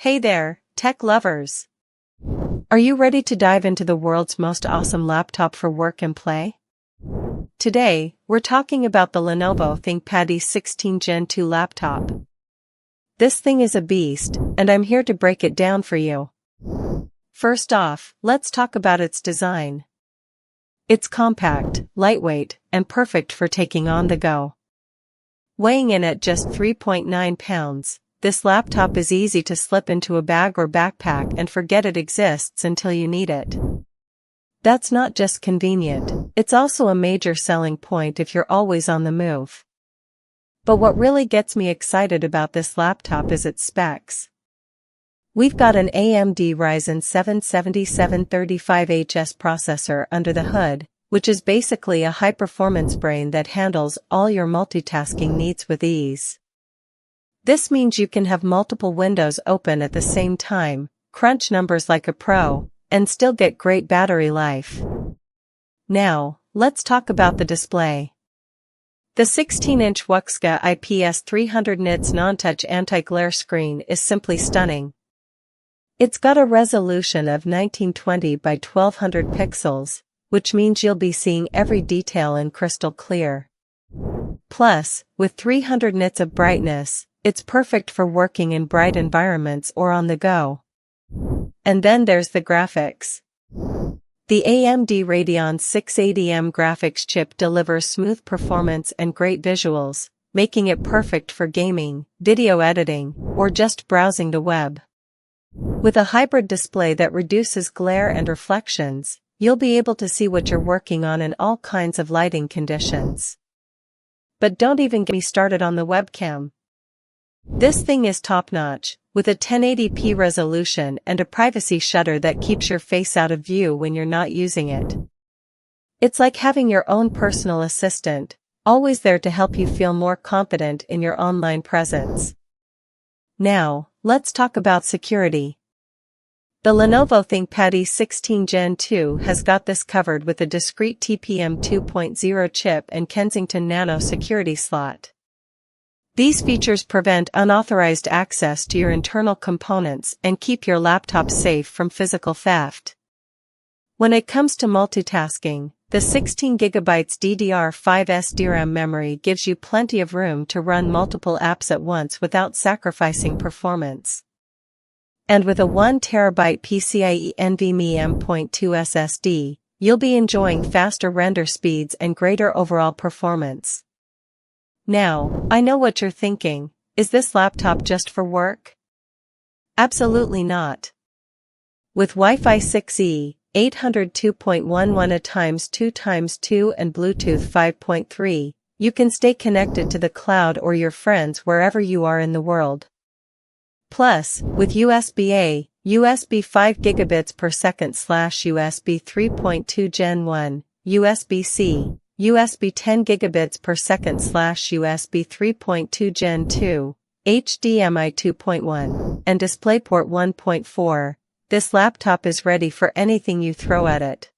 Hey there, tech lovers! Are you ready to dive into the world's most awesome laptop for work and play? Today, we're talking about the Lenovo ThinkPad E16 Gen 2 laptop. This thing is a beast, and I'm here to break it down for you. First off, let's talk about its design. It's compact, lightweight, and perfect for taking on the go. Weighing in at just 3.9 pounds, this laptop is easy to slip into a bag or backpack and forget it exists until you need it. That's not just convenient, it's also a major selling point if you're always on the move. But what really gets me excited about this laptop is its specs. We've got an AMD Ryzen 7 7735HS processor under the hood, which is basically a high-performance brain that handles all your multitasking needs with ease. This means you can have multiple windows open at the same time, crunch numbers like a pro, and still get great battery life. Now, let's talk about the display. The 16-inch WUXGA IPS 300 nits non-touch anti-glare screen is simply stunning. It's got a resolution of 1920 by 1200 pixels, which means you'll be seeing every detail in crystal clear. Plus, with 300 nits of brightness, it's perfect for working in bright environments or on the go. And then there's the graphics. The AMD Radeon 680M graphics chip delivers smooth performance and great visuals, making it perfect for gaming, video editing, or just browsing the web. With a hybrid display that reduces glare and reflections, you'll be able to see what you're working on in all kinds of lighting conditions. But don't even get me started on the webcam. This thing is top-notch, with a 1080p resolution and a privacy shutter that keeps your face out of view when you're not using it. It's like having your own personal assistant, always there to help you feel more confident in your online presence. Now, let's talk about security. The Lenovo ThinkPad E16 Gen 2 has got this covered with a discrete TPM 2.0 chip and Kensington Nano security slot. These features prevent unauthorized access to your internal components and keep your laptop safe from physical theft. When it comes to multitasking, the 16GB DDR5 SDRAM memory gives you plenty of room to run multiple apps at once without sacrificing performance. And with a 1TB PCIe NVMe M.2 SSD, you'll be enjoying faster render speeds and greater overall performance. Now, I know what you're thinking, is this laptop just for work? Absolutely not. With Wi-Fi 6E, 802.11a2x2 and Bluetooth 5.3, you can stay connected to the cloud or your friends wherever you are in the world. Plus, with USB-A, USB 5 gigabits per second / USB 3.2 Gen 1, USB-C, USB 10 gigabits per second / USB 3.2 Gen 2, HDMI 2.1, and DisplayPort 1.4, this laptop is ready for anything you throw at it.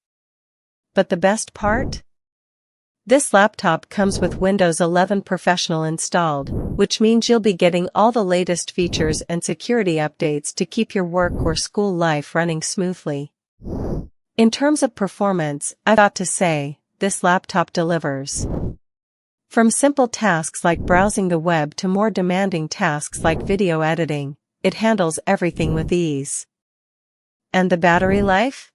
But the best part? This laptop comes with Windows 11 Professional installed, which means you'll be getting all the latest features and security updates to keep your work or school life running smoothly. In terms of performance, I've got to say, this laptop delivers. From simple tasks like browsing the web to more demanding tasks like video editing, it handles everything with ease. And the battery life?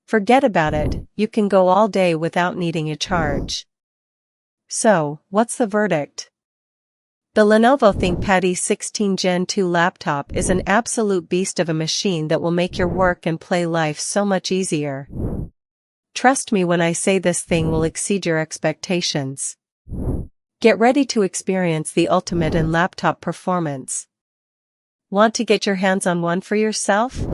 Forget about it, you can go all day without needing a charge. So, what's the verdict? The Lenovo ThinkPad E16 Gen 2 laptop is an absolute beast of a machine that will make your work and play life so much easier. Trust me when I say this thing will exceed your expectations. Get ready to experience the ultimate in laptop performance. Want to get your hands on one for yourself?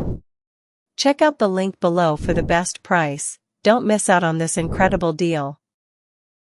Check out the link below for the best price. Don't miss out on this incredible deal.